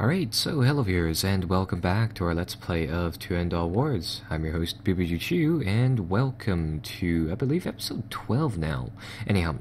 Alright, so hello viewers, and welcome back to our Let's Play of To End All Wars. I'm your host, BBGChu, and welcome to, I believe, episode 12 now. Anyhow,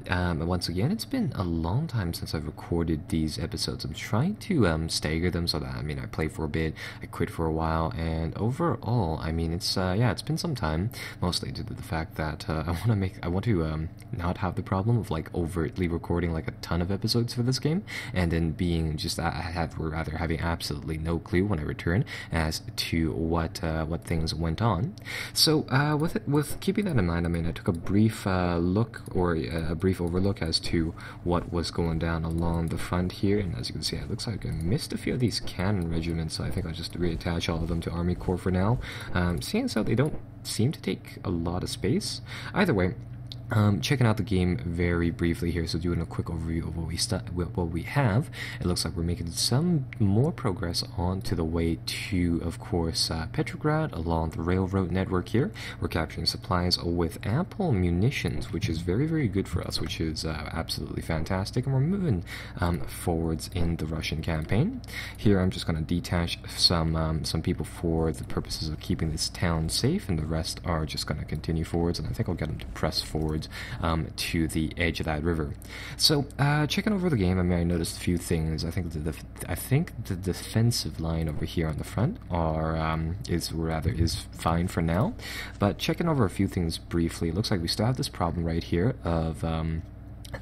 once again, it's been a long time since I've recorded these episodes. I'm trying to stagger them so that, I play for a bit, I quit for a while, and overall, it's been some time, mostly due to the fact that I want to not have the problem of, like, overtly recording, like, a ton of episodes for this game, and then being just, having absolutely no clue when I return as to what things went on. So with keeping that in mind, I took a brief look, or a brief overlook as to what was going down along the front here, and as you can see, it looks like I missed a few of these cannon regiments, so I think I'll just reattach all of them to Army Corps for now. Seeing as how they don't seem to take a lot of space. Either way, checking out the game very briefly here, so doing a quick overview of what we have. It looks like we're making some more progress on to the way to, of course, Petrograd along the railroad network here. We're capturing supplies with ample munitions, which is very, very good for us, which is absolutely fantastic, and we're moving forwards in the Russian campaign. Here I'm just going to detach some people for the purposes of keeping this town safe, and the rest are just going to continue forwards, and I think I'll get them to press forward to the edge of that river. So checking over the game, I noticed a few things. I think the defensive line over here on the front is fine for now. But checking over a few things briefly, it looks like we still have this problem right here of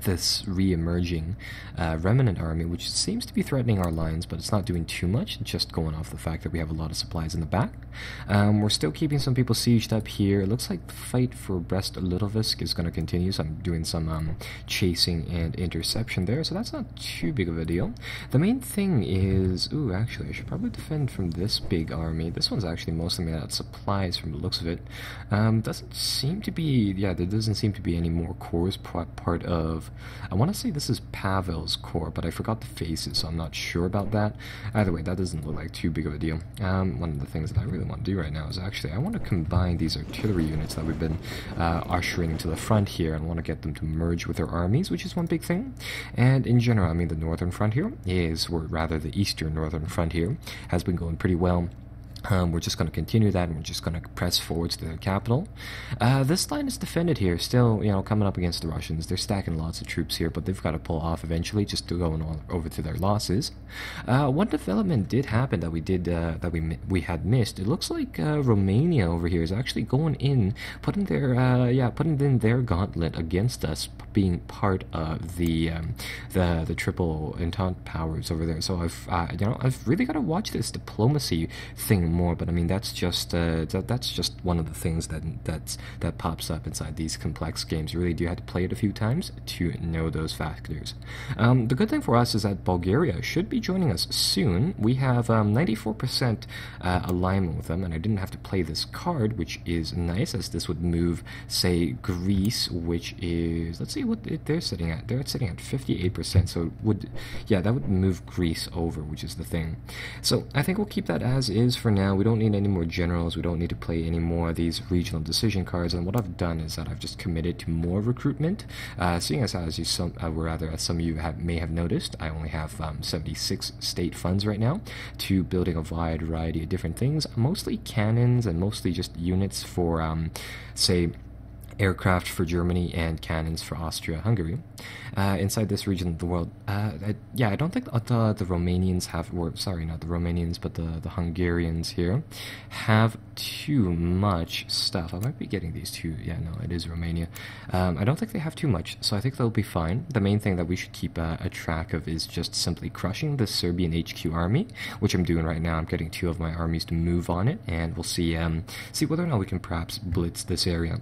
this re-emerging remnant army, which seems to be threatening our lines, but it's not doing too much, just going off the fact that we have a lot of supplies in the back. We're still keeping some people sieged up here. It looks like the fight for Brest-Litovsk is going to continue, so I'm doing some chasing and interception there, so that's not too big of a deal. The main thing is, actually, I should probably defend from this big army. This one's actually mostly made out of supplies from the looks of it. Doesn't seem to be, there doesn't seem to be any more cores part of, I want to say this is Pavel's core, but I forgot the faces, so I'm not sure about that. Either way, that doesn't look like too big of a deal. One of the things that I really want to do right now is actually, I want to combine these artillery units that we've been ushering to the front here, and want to get them to merge with their armies, which is one big thing. And in general, the northern front here or rather the eastern northern front here, has been going pretty well. We're just going to continue that, and we're just going to press forwards to the capital. This line is defended here, still, coming up against the Russians. They're stacking lots of troops here, but they've got to pull off eventually, just to go over to their losses. One development did happen that we had missed. It looks like Romania over here is actually going in, putting in their gauntlet against us, being part of the triple entente powers over there. So I've really got to watch this diplomacy thing more, but that's just one of the things that pops up inside these complex games. You really do have to play it a few times to know those factors. The good thing for us is that Bulgaria should be joining us soon. We have 94% alignment with them, and I didn't have to play this card, which is nice, as this would move, say, Greece, which is, let's see what they're sitting at. They're sitting at 58%, so that would move Greece over, which is the thing. So I think we'll keep that as is for now. We don't need any more generals. We don't need to play any more of these regional decision cards. And what I've done is that I've just committed to more recruitment. Seeing as some of you may have noticed, I only have 76 state funds right now to building a wide variety of different things, mostly cannons and mostly just units for, say, aircraft for Germany and cannons for Austria-Hungary. Inside this region of the world, I don't think the Romanians not the Romanians, but the Hungarians here have too much stuff. I might be getting these two. Yeah, no, it is Romania. I don't think they have too much, so I think they'll be fine. The main thing that we should keep a track of is just simply crushing the Serbian HQ army, which I'm doing right now. I'm getting 2 of my armies to move on it, and we'll see whether or not we can perhaps blitz this area.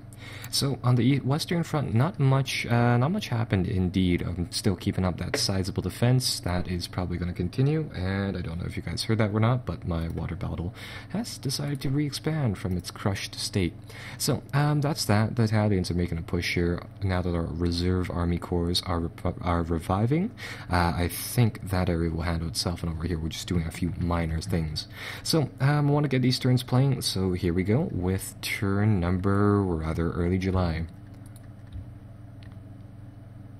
So on the western front, not much happened indeed. I'm still keeping up that sizable defense. That is probably going to continue, and I don't know if you guys heard that or not, but my water battle has decided to re-expand from its crushed state. So that's that. The Italians are making a push here now that our reserve army corps are reviving. I think that area will handle itself, and over here we're just doing a few minor things. So I want to get these turns playing, so here we go with turn number, or rather early July.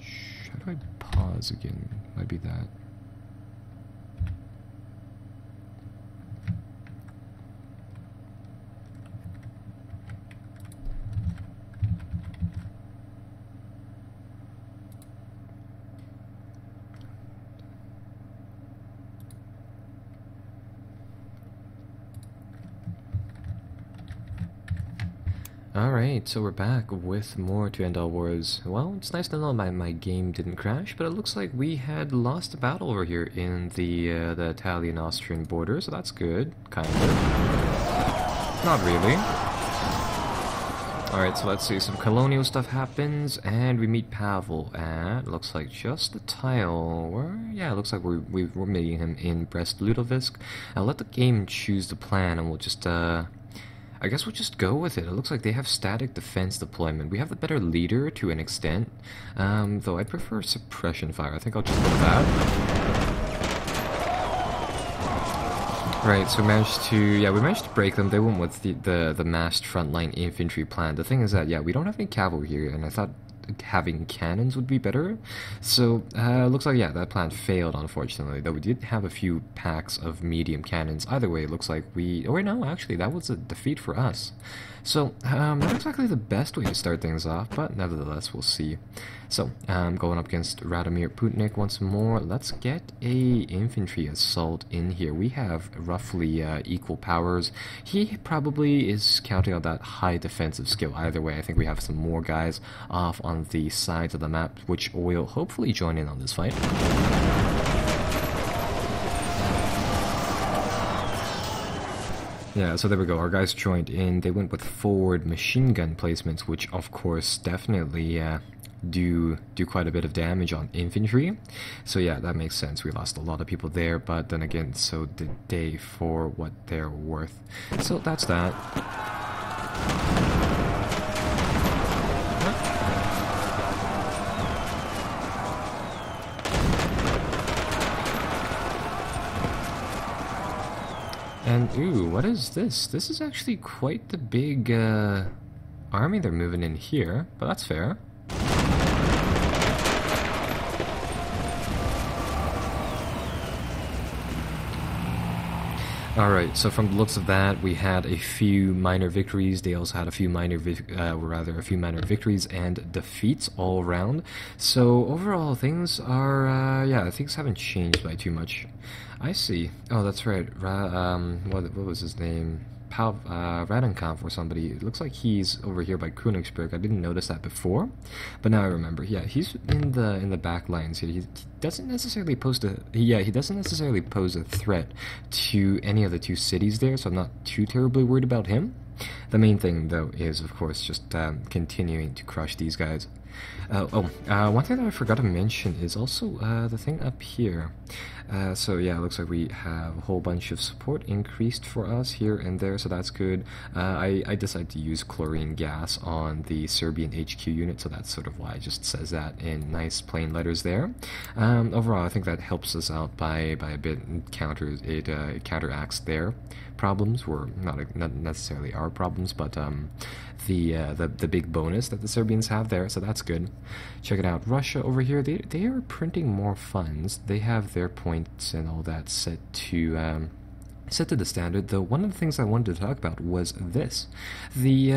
How do I pause again? Might be that. Alright, so we're back with more to end all wars. Well, it's nice to know my game didn't crash, but it looks like we had lost a battle over here in the Italian-Austrian border, so that's good, kind of. Not really. Alright, so let's see, some colonial stuff happens, and we meet Pavel at, looks like just the tile, yeah, it looks like we're meeting him in Brest-Litovsk. I'll let the game choose the plan, and we'll just, I guess we'll just go with it. It looks like they have static defense deployment. We have the better leader to an extent, though I prefer suppression fire. I think I'll just go with that. Right, so we managed to break them. They went with the massed frontline infantry plan. The thing is that, yeah, we don't have any cavalry here, and I thought having cannons would be better. So, looks like, yeah, that plan failed, unfortunately, though we did have a few packs of medium cannons. Either way, it looks like oh wait, no, actually, that was a defeat for us. So, not exactly the best way to start things off, but nevertheless, we'll see. So, going up against Radomir Putnik once more, let's get a infantry assault in here. We have roughly equal powers. He probably is counting on that high defensive skill. Either way, I think we have some more guys off on the sides of the map, which will hopefully join in on this fight. Yeah, so there we go. Our guys joined in. They went with forward machine gun placements, which of course definitely do quite a bit of damage on infantry. So yeah, that makes sense. We lost a lot of people there, but then again, so did they for what they're worth. So that's that. And, ooh, what is this? This is actually quite the big, army they're moving in here, but that's fair. Alright, so from the looks of that, we had a few minor victories. They also had a few minor victories and defeats all around. So overall, things are, yeah, things haven't changed by too much. I see. Oh, that's right. What was his name? Radenkampf or somebody. It looks like he's over here by Königsberg. I didn't notice that before, but now I remember. Yeah, he's in the back lines here. He doesn't necessarily pose he doesn't necessarily pose a threat to any of the two cities there, so I'm not too terribly worried about him. The main thing, though, is of course just continuing to crush these guys. One thing that I forgot to mention is also the thing up here. So yeah, it looks like we have a whole bunch of support increased for us here and there, so that's good. I decided to use chlorine gas on the Serbian HQ unit, so that's sort of why it just says that in nice plain letters there. Overall, I think that helps us out by a bit. It counteracts their problems, were not necessarily our problems, but the big bonus that the Serbians have there, so that's good. Check it out. Russia over here, they are printing more funds. They have their points and all that set to the standard, though. One of the things I wanted to talk about was this. The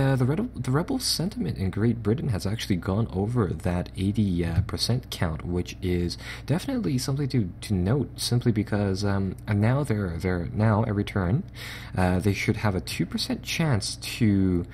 rebel sentiment in Great Britain has actually gone over that 80% count, which is definitely something to note, simply because now they're now every turn they should have a 2% chance to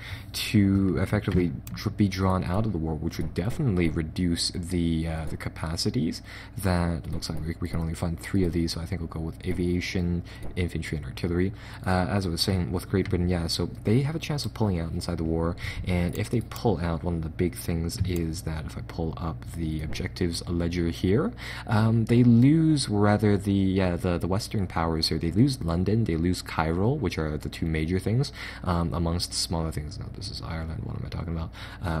effectively be drawn out of the war, which would definitely reduce the capacities. That looks like we can only fund 3 of these, so I think we'll go with aviation, infantry, and artillery. As I was saying, with Great Britain, yeah, so they have a chance of pulling out inside the war, and if they pull out, one of the big things is that if I pull up the objectives ledger here, they lose, rather, the Western powers here. They lose London, they lose Cairo, which are the 2 major things, amongst smaller things. No, this is Ireland, what am I talking about?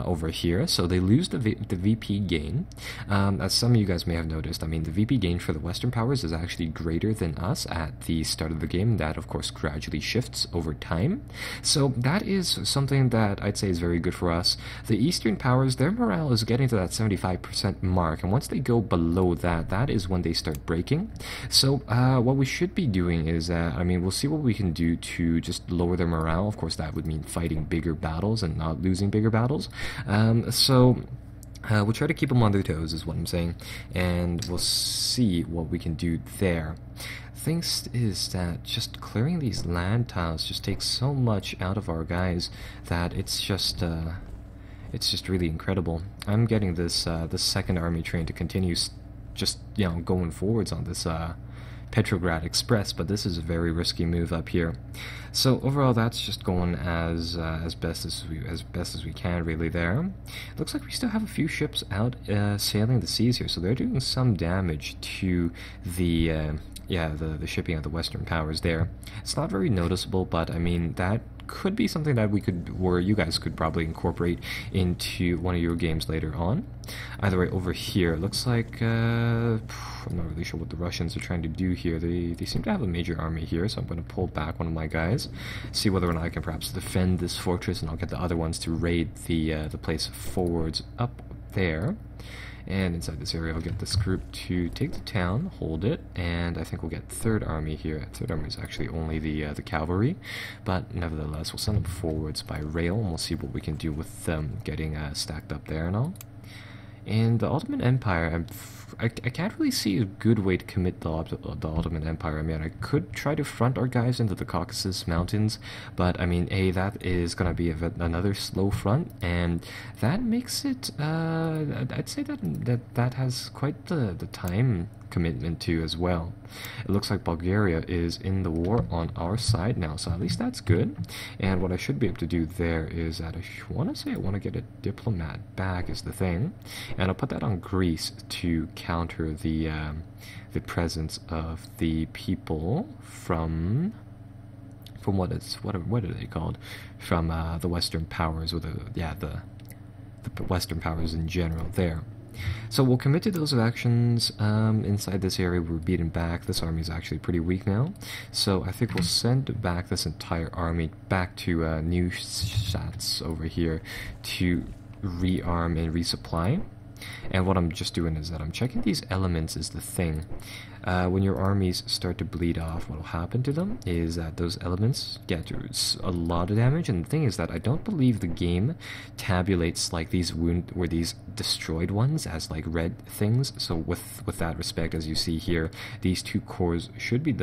Over here, so they lose the VP gain. As some of you guys may have noticed, I mean, the VP gain for the Western powers is actually greater than us at the start of the game. That, of course, gradually shifts over time. So that is something that I'd say is very good for us. The Eastern powers, their morale is getting to that 75% mark, and once they go below that, that is when they start breaking. So what we should be doing is, I mean, we'll see what we can do to just lower their morale. Of course, that would mean fighting bigger battles and not losing bigger battles. So We'll try to keep them on their toes, is what I'm saying, and we'll see what we can do there. Things is that just clearing these land tiles just takes so much out of our guys that it's just really incredible. I'm getting this this second army train to continue just going forwards on this Petrograd Express, but this is a very risky move up here. So overall, that's just going as best as we can, really. There, looks like we still have a few ships out sailing the seas here, so they're doing some damage to the the shipping of the Western powers there. It's not very noticeable, but I mean that could be something that we could, or you guys could probably incorporate into one of your games later on. Either way, over here, looks like, I'm not really sure what the Russians are trying to do here. They seem to have a major army here, so I'm going to pull back one of my guys, see whether or not I can perhaps defend this fortress, and I'll get the other ones to raid the place forwards up there. And inside this area, I'll get this group to take the town, hold it, and I think we'll get Third Army here. Third Army is actually only the cavalry, but nevertheless, we'll send them forwards by rail, and we'll see what we can do with them getting stacked up there and all. And the Ottoman Empire, I can't really see a good way to commit the Ottoman Empire. I mean, I could try to front our guys into the Caucasus Mountains, but I mean, that is going to be another slow front, and that makes it, I'd say that has quite the time commitment to as well. It looks like Bulgaria is in the war on our side now, so at least that's good. And what I should be able to do there is that I want to get a diplomat back is the thing, and I'll put that on Greece to counter the presence of the people from what are they called, from the Western powers, or the Western powers in general there. So we'll commit to those actions. Inside this area we're beaten back. This army is actually pretty weak now, so I think we'll send back this entire army back to Neustadt over here to rearm and resupply. And what I'm just doing is that I'm checking these elements is the thing. When your armies start to bleed off, what will happen to them is that those elements get a lot of damage, and the thing is that I don't believe the game tabulates like these these destroyed ones as like red things. So with that respect, as you see here, these two cores should be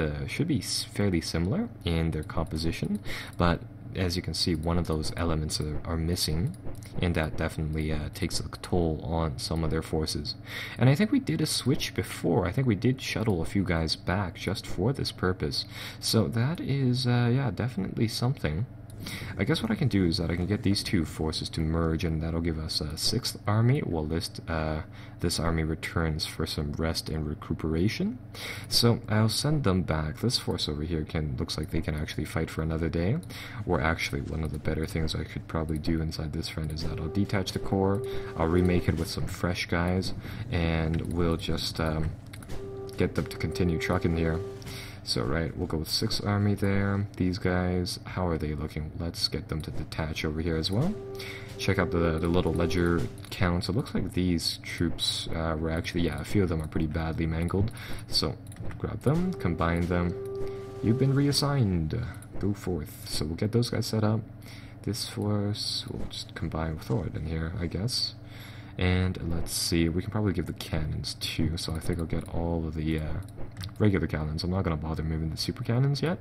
fairly similar in their composition, but as you can see, one of those elements are missing, and that definitely takes a toll on some of their forces. And I think we did a switch before. I think we did shuttle a few guys back just for this purpose. So that is, yeah, definitely something. I guess what I can do is that I can get these two forces to merge, and that'll give us a 6th army. We'll list this army returns for some rest and recuperation. So I'll send them back. This force over here looks like they can actually fight for another day. Or actually, one of the better things I could probably do inside this front is that I'll detach the core, I'll remake it with some fresh guys, and we'll just get them to continue trucking here. So right, we'll go with 6th army there. These guys, how are they looking? Let's get them to detach over here as well. Check out the little ledger counts. It looks like these troops were actually, yeah, a few of them are pretty badly mangled. So grab them, combine them. You've been reassigned. Go forth. So we'll get those guys set up. This force, we'll just combine with Thord in here, I guess. And let's see, we can probably give the cannons too, so I think I'll get all of the regular cannons. I'm not going to bother moving the super cannons yet.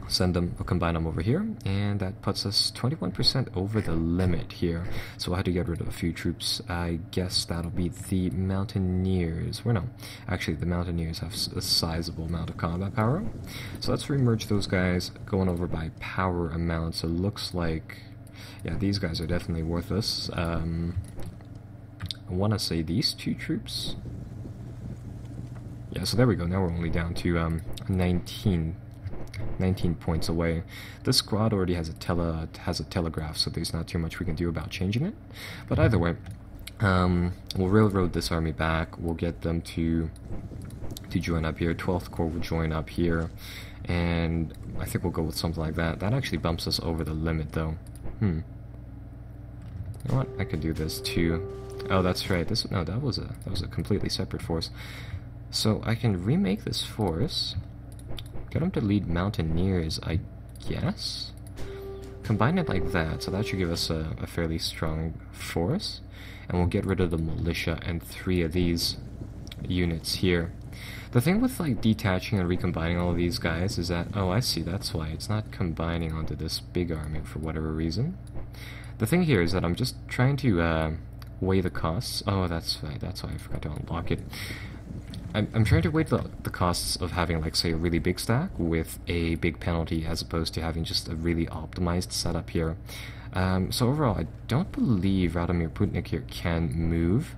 Send them, we'll combine them over here, and that puts us 21% over the limit here. So we'll have to get rid of a few troops. I guess that'll be the Mountaineers. Or no, actually the Mountaineers have a sizable amount of combat power. So let's remerge those guys, going over by power amount. So it looks like, yeah, these guys are definitely worthless. I want to say these two troops. Yeah, so there we go. Now we're only down to 19 points away. This squad already has a telegraph, so there's not too much we can do about changing it. But either way, we'll railroad this army back. We'll get them to join up here. 12th Corps will join up here, and I think we'll go with something like that. That actually bumps us over the limit, though. You know what? I could do this too. Oh, that's right. That was a completely separate force. So I can remake this force. Get them to lead Mountaineers, I guess. combine it like that, so that should give us a fairly strong force. And we'll get rid of the militia and 3 of these units here. The thing with like detaching and recombining all of these guys is that, oh, I see, that's why it's not combining onto this big army for whatever reason. The thing here is that I'm just trying to weigh the costs. Oh, that's why I forgot to unlock it. I'm trying to weigh the costs of having, like, say, a really big stack with a big penalty as opposed to having just a really optimized setup here. So overall, I don't believe Radomir Putnik here can move,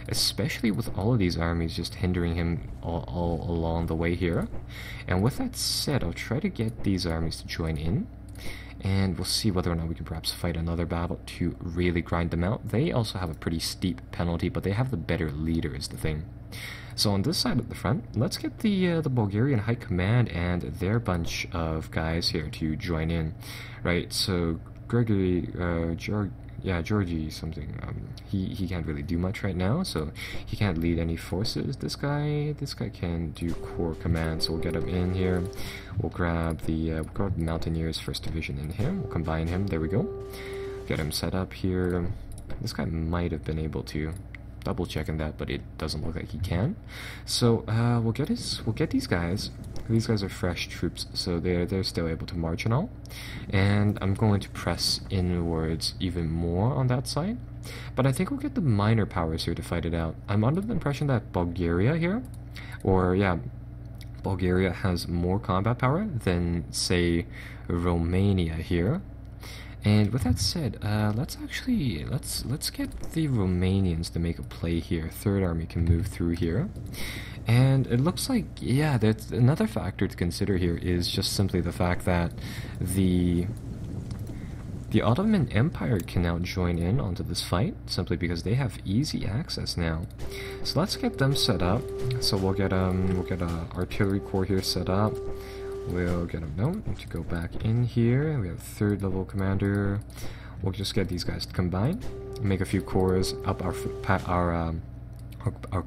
especially with all of these armies just hindering him all along the way here. And with that said, I'll try to get these armies to join in, and we'll see whether or not we can perhaps fight another battle to really grind them out. They also have a pretty steep penalty, but they have the better leader is the thing. So on this side of the front, let's get the Bulgarian High Command and their bunch of guys here to join in, right? So Gregory, Georgie something. He can't really do much right now, so he can't lead any forces. This guy can do core command, so we'll get him in here. We'll grab the Mountaineers 1st Division in him. We'll combine him. There we go. Get him set up here. This guy might have been able to. Double checking that, but it doesn't look like he can. So we'll get these guys. These guys are fresh troops, so they're still able to march and all. And I'm going to press inwards even more on that side. But I think we'll get the minor powers here to fight it out. I'm under the impression that Bulgaria here, or yeah, Bulgaria has more combat power than, say, Romania here. And with that said, let's get the Romanians to make a play here. 3rd Army can move through here. And it looks like, yeah, that's another factor to consider here is just simply the fact that the Ottoman Empire can now join in onto this fight, simply because they have easy access now. So let's get them set up. So we'll get a artillery corps here set up. We'll get them known to go back in here. We have 3rd level commander. We'll just get these guys to combine, make a few cores, up our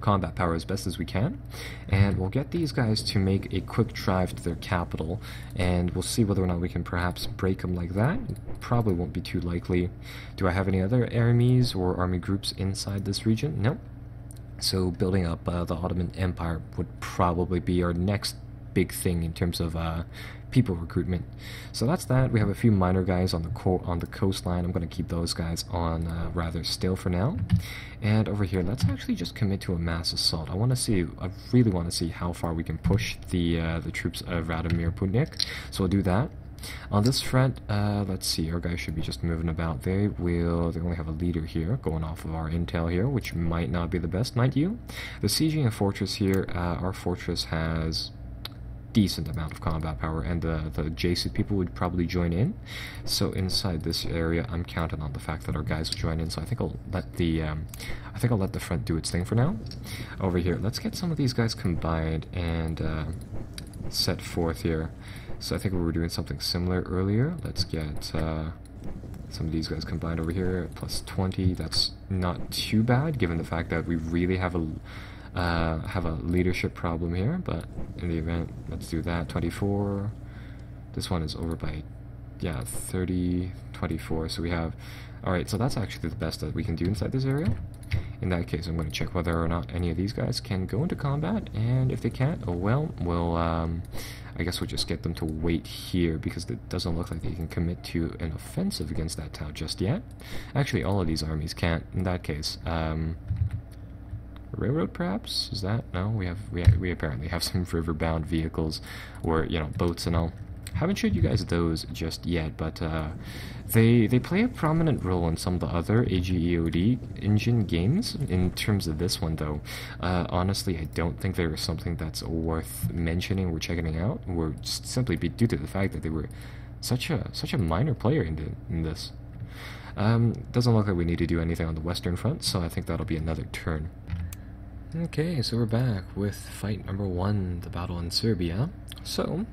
combat power as best as we can, and we'll get these guys to make a quick drive to their capital, and we'll see whether or not we can perhaps break them like that. Probably won't be too likely. Do I have any other armies or army groups inside this region? No. So building up the Ottoman Empire would probably be our next big thing in terms of people recruitment. So that's that. We have a few minor guys on the coastline. I'm going to keep those guys on rather still for now. And over here, let's actually just commit to a mass assault. I really want to see how far we can push the troops of Radomir Putnik. So we'll do that. On this front, let's see, our guys should be just moving about. They only have a leader here, going off of our intel here, which might not be the best, mind you. The sieging a fortress here, our fortress has decent amount of combat power, and the adjacent people would probably join in. So inside this area, I'm counting on the fact that our guys will join in. So I think I'll let the front do its thing for now. Over here, let's get some of these guys combined and set forth here. So I think we were doing something similar earlier. Let's get some of these guys combined over here. Plus 20. That's not too bad, given the fact that we really have a leadership problem here, but in the event, let's do that. 24. This one is over by, yeah, 30, 24. So we have, alright, so that's actually the best that we can do inside this area. In that case, I'm going to check whether or not any of these guys can go into combat, and if they can't, oh well, we'll, I guess we'll just get them to wait here, because it doesn't look like they can commit to an offensive against that town just yet. Actually, all of these armies can't, in that case. Railroad, perhaps? Is that? No, we apparently have some river-bound vehicles, or, you know, boats and all. Haven't showed you guys those just yet, but they play a prominent role in some of the other Ageod engine games. In terms of this one, though, honestly, I don't think they were something that's worth mentioning or checking out, or just simply due to the fact that they were such a minor player in this. Doesn't look like we need to do anything on the Western Front, so I think that'll be another turn. Okay, so we're back with fight number 1, the battle in Serbia. So,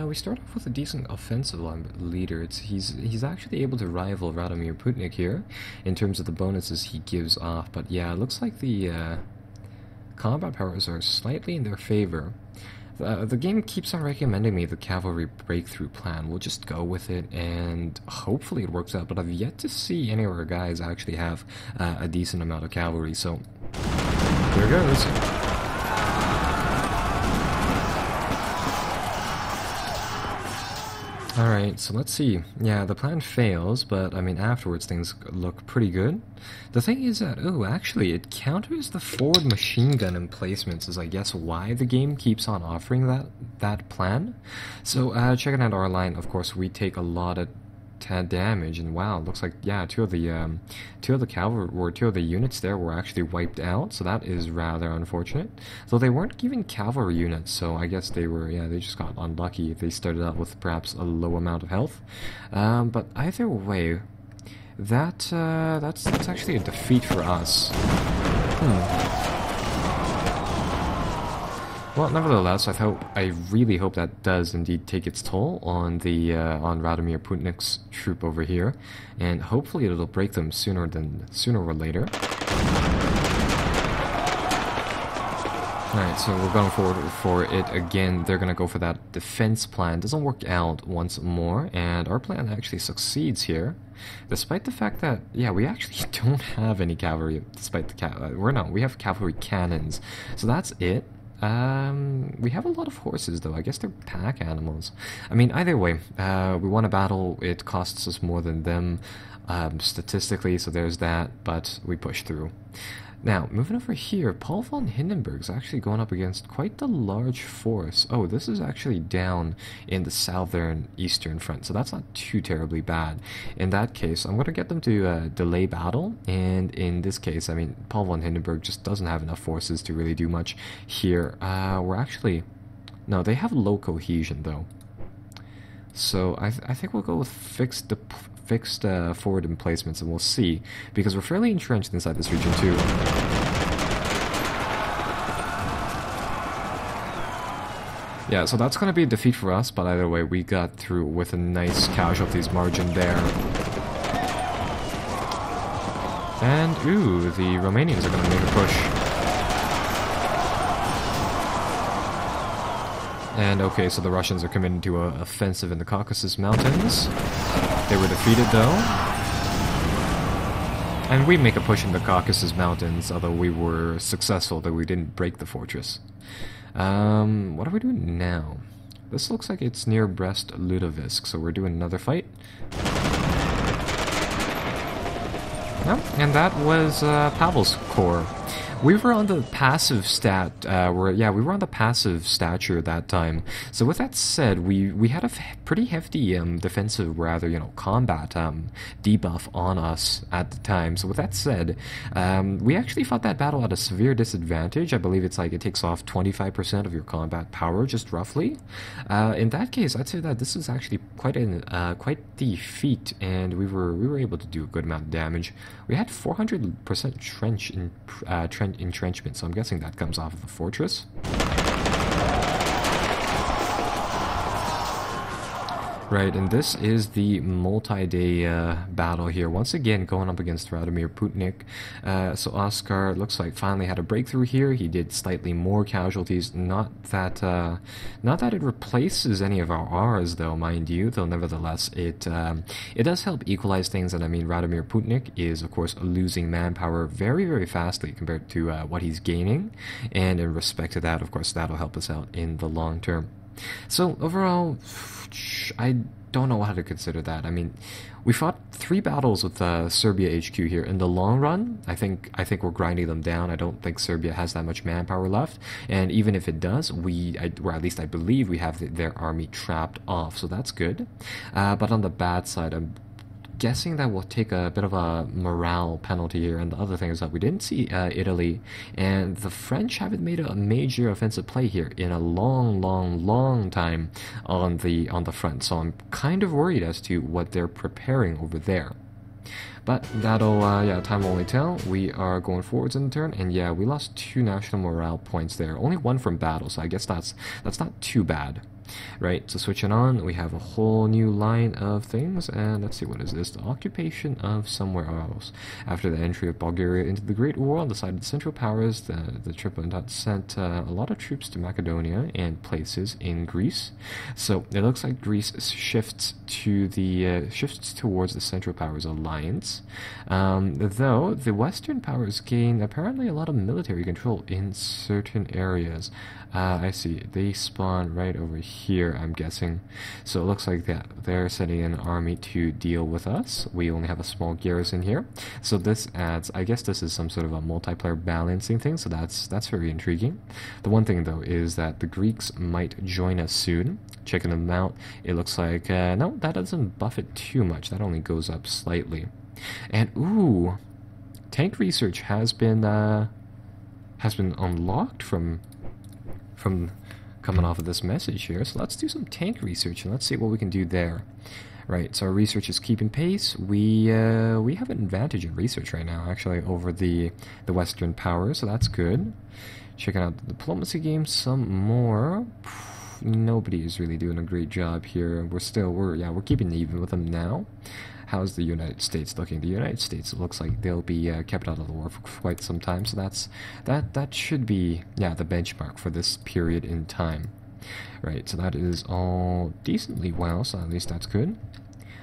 we start off with a decent offensive leader. He's actually able to rival Radomir Putnik here in terms of the bonuses he gives off, but yeah, it looks like the combat powers are slightly in their favor. The game keeps on recommending me the cavalry breakthrough plan. We'll just go with it, and hopefully it works out. But I've yet to see any of our guys actually have a decent amount of cavalry, so here goes. Alright, so let's see. Yeah, the plan fails, but I mean, afterwards things look pretty good. The thing is that, oh, actually, it counters the forward machine gun emplacements, is I guess why the game keeps on offering that plan. So, checking out our line, of course, we take a lot of damage, and wow, looks like, yeah, two of the cavalry, or two of the units there were actually wiped out, so that is rather unfortunate. Though they weren't given cavalry units, so I guess they were, yeah, they just got unlucky if they started out with perhaps a low amount of health. But either way, that's actually a defeat for us. Well, nevertheless, I really hope that does indeed take its toll on the on Radomir Putnik's troop over here, and hopefully it'll break them sooner or later. Alright, so we're going forward for it again. They're gonna go for that defense plan. Doesn't work out once more, and our plan actually succeeds here, despite the fact that, yeah, we actually don't have any cavalry. Despite the we have cavalry cannons, so that's it. We have a lot of horses, though. I guess they're pack animals. I mean, either way, we won a battle. It costs us more than them, statistically, so there's that, but we push through. Now, moving over here, Paul von Hindenburg's actually going up against quite the large force. Oh, this is actually down in the southern eastern front, so that's not too terribly bad. In that case, I'm going to get them to delay battle, and in this case, I mean, Paul von Hindenburg just doesn't have enough forces to really do much here. We're actually... No, they have low cohesion, though. So I think we'll go with fixed forward emplacements, and we'll see, because we're fairly entrenched inside this region too. Yeah, so that's going to be a defeat for us, but either way, we got through with a nice casualties margin there. And, ooh, the Romanians are going to make a push. And okay, so the Russians are committing to an offensive in the Caucasus Mountains. They were defeated, though. And we make a push in the Caucasus Mountains, although we were successful, that we didn't break the fortress. What are we doing now? This looks like it's near Brest-Litovsk, so we're doing another fight. Oh, and that was Pavel's corps. We were on the passive we were on the passive stature that time. So with that said, we had a pretty hefty defensive, combat debuff on us at the time. So with that said, we actually fought that battle at a severe disadvantage. I believe it's like it takes off 25% of your combat power, just roughly. In that case, I'd say that this is actually quite the feat, and we were able to do a good amount of damage. We had 400% entrenchment, so I'm guessing that comes off of the fortress. Right, and this is the multi-day battle here. Once again, going up against Radomir Putnik. So Oscar, looks like, finally had a breakthrough here. He did slightly more casualties. Not that it replaces any of our R's, though, mind you. Though nevertheless, it does help equalize things. And I mean, Radomir Putnik is, of course, losing manpower very, very fastly compared to what he's gaining. And in respect to that, of course, that'll help us out in the long term. So overall, I don't know how to consider that. I mean, we fought 3 battles with Serbia HQ here. In the long run, I think we're grinding them down. I don't think Serbia has that much manpower left, and even if it does, or at least I believe we have their army trapped off, so that's good. But on the bad side, I'm guessing that we'll take a bit of a morale penalty here, and the other thing is that we didn't see Italy, and the French haven't made a major offensive play here in a long time on the front, so I'm kind of worried as to what they're preparing over there. But that'll, time will only tell. We are going forwards in the turn, and yeah, we lost 2 national morale points there. Only 1 from battle, so I guess that's not too bad. Right, so switching on, we have a whole new line of things, and let's see, what is this? The occupation of somewhere else. After the entry of Bulgaria into the Great War on the side of the Central Powers, the Triple sent a lot of troops to Macedonia and places in Greece. So it looks like Greece shifts towards the Central Powers alliance, though the Western powers gain apparently a lot of military control in certain areas. I see. They spawn right over here, I'm guessing. So it looks like they're sending an army to deal with us. We only have a small garrison here. So this adds, I guess this is some sort of a multiplayer balancing thing, so that's very intriguing. The one thing, though, is that the Greeks might join us soon. Checking them out, it looks like, no, that doesn't buff it too much. That only goes up slightly. And, ooh, tank research has been unlocked from coming off of this message here. So let's do some tank research and let's see what we can do there. Right, so our research is keeping pace. We have an advantage in research right now, actually, over the Western powers, so that's good. Checking out the diplomacy game some more. Nobody is really doing a great job here. We're keeping even with them now. How's the United States looking? The United States, it looks like they'll be kept out of the war for quite some time, so that should be, yeah, the benchmark for this period in time. Right, so that is all decently well, so at least that's good.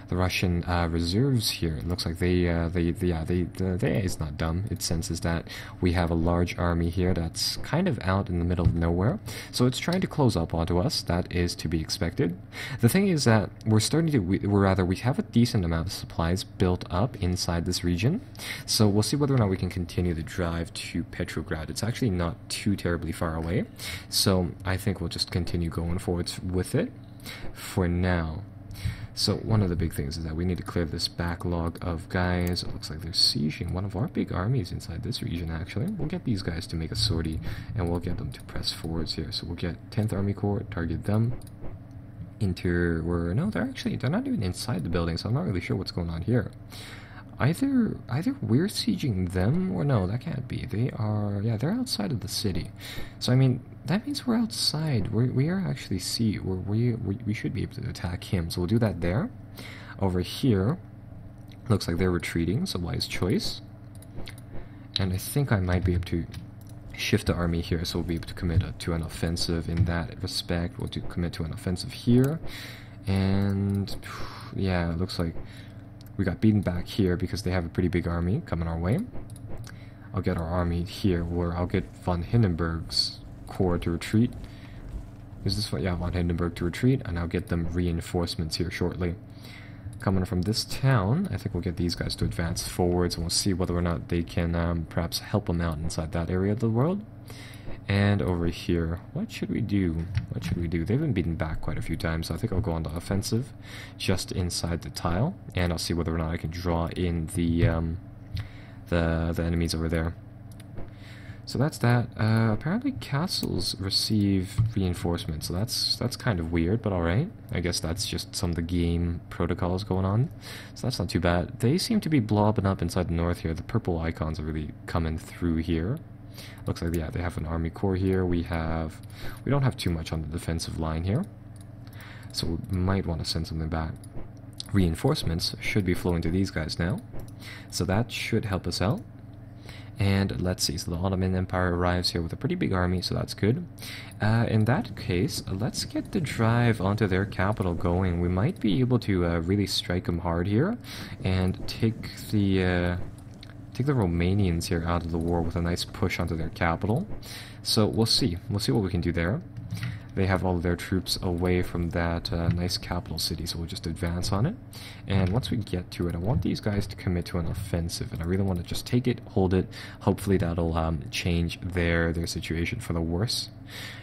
The Russian reserves here, it looks like the AI is not dumb. It senses that we have a large army here that's kind of out in the middle of nowhere, so it's trying to close up onto us. That is to be expected. The thing is that we have a decent amount of supplies built up inside this region, so we'll see whether or not we can continue the drive to Petrograd. It's actually not too terribly far away, so I think we'll just continue going forwards with it for now. So one of the big things is that we need to clear this backlog of guys. It looks like they're sieging one of our big armies inside this region, actually. We'll get these guys to make a sortie, and we'll get them to press forwards here. So we'll get 10th Army Corps, target them. No, they're not even inside the building, so I'm not really sure what's going on here. Either we're sieging them, or no, that can't be. They're outside of the city. So I mean, that means we're outside. We are actually we should be able to attack him. So we'll do that there. Over here, looks like they're retreating, so wise choice. And I think I might be able to shift the army here, so we'll be able to commit to an offensive in that respect. We'll commit to an offensive here. And yeah, it looks like we got beaten back here because they have a pretty big army coming our way. I'll get our army here, where I'll get von Hindenburg's corps to retreat. Is this one? Yeah, von Hindenburg to retreat, and I'll get them reinforcements here shortly. Coming from this town, I think we'll get these guys to advance forwards, and we'll see whether or not they can perhaps help them out inside that area of the world. And over here, what should we do? They've been beaten back quite a few times, so I think I'll go on the offensive just inside the tile, and I'll see whether or not I can draw in the enemies over there. So that's that. Apparently castles receive reinforcements, so that's kind of weird, but alright. I guess that's just some of the game protocols going on, so that's not too bad. They seem to be blobbing up inside the north here. The purple icons are really coming through here. Looks like, yeah, they have an army corps here. We don't have too much on the defensive line here, so we might want to send something back. Reinforcements should be flowing to these guys now, so that should help us out. And let's see, so the Ottoman Empire arrives here with a pretty big army, so that's good. In that case, let's get the drive onto their capital going. We might be able to really strike them hard here and take the Romanians here out of the war with a nice push onto their capital. So we'll see what we can do there. They have all of their troops away from that nice capital city, so we'll just advance on it. And once we get to it, I want these guys to commit to an offensive, and I really want to just take it, hold it. Hopefully that'll change their situation for the worse.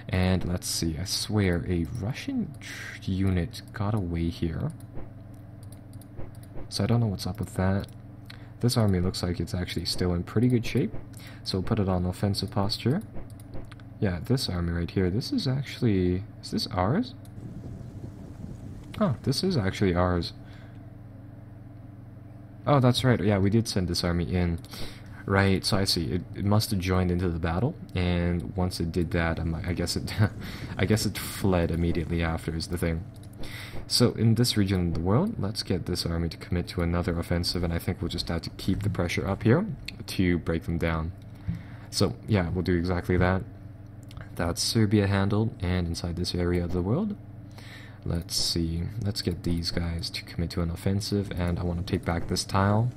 And let's see, I swear a Russian unit got away here, so I don't know what's up with that. This army looks like it's actually still in pretty good shape, so we'll put it on offensive posture. Yeah, this army right here, this is actually... is this ours? Oh, this is actually ours. Oh, that's right, yeah, we did send this army in. Right, so I see. It must have joined into the battle, and once it did that, I guess it, I guess it fled immediately after. Is the thing. So in this region of the world, let's get this army to commit to another offensive, and I think we'll just have to keep the pressure up here to break them down. So yeah, we'll do exactly that. That's Serbia handled, and inside this area of the world, let's see. Let's get these guys to commit to an offensive, and I want to take back this tile.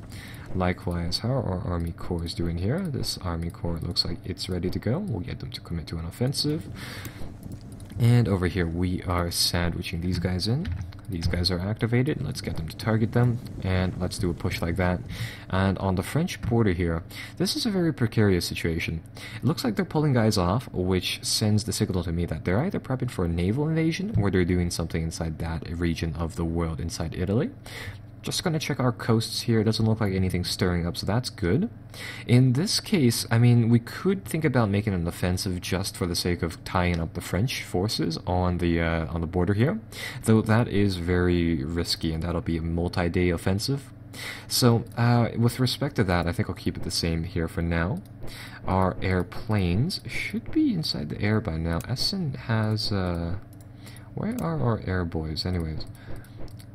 Likewise, how are our army corps doing here? This army corps looks like it's ready to go. We'll get them to commit to an offensive. And over here we are sandwiching these guys in. These guys are activated. Let's get them to target them, and let's do a push like that. And on the French border here, this is a very precarious situation. It looks like they're pulling guys off, which sends the signal to me that they're either prepping for a naval invasion or they're doing something inside that region of the world, inside Italy. Just gonna check our coasts here. It doesn't look like anything's stirring up, so that's good. In this case, I mean, we could think about making an offensive just for the sake of tying up the French forces on the border here, though that is very risky, and that'll be a multi-day offensive. So, with respect to that, I think I'll keep it the same here for now. Our airplanes should be inside the air by now. Essen has, where are our air boys, anyways?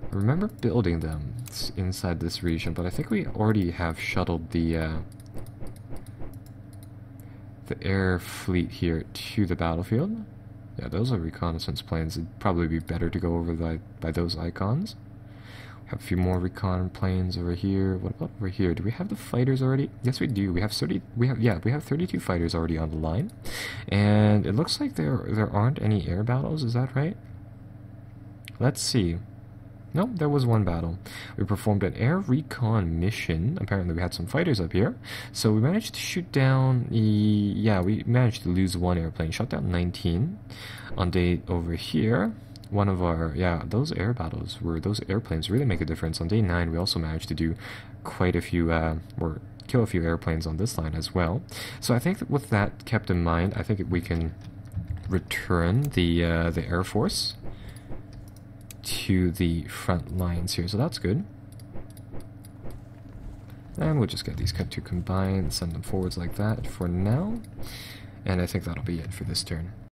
I remember building them inside this region, but I think we already have shuttled the air fleet here to the battlefield. Yeah, those are reconnaissance planes. It'd probably be better to go over by those icons. We have a few more recon planes over here. What about over here? Do we have the fighters already? Yes, we do. We have 32 fighters already on the line, and it looks like there aren't any air battles. Is that right? Let's see. No, there was one battle. We performed an air recon mission. Apparently we had some fighters up here. So we managed to shoot down... Yeah, we managed to lose one airplane. Shot down 19. On day over here, one of our... Yeah, those air battles those airplanes really make a difference. On day 9, we also managed to do quite a few... or kill a few airplanes on this line as well. So I think that with that kept in mind, I think we can return the Air Force to the front lines here, so that's good. And we'll just get these to combine, send them forwards like that for now, and I think that'll be it for this turn.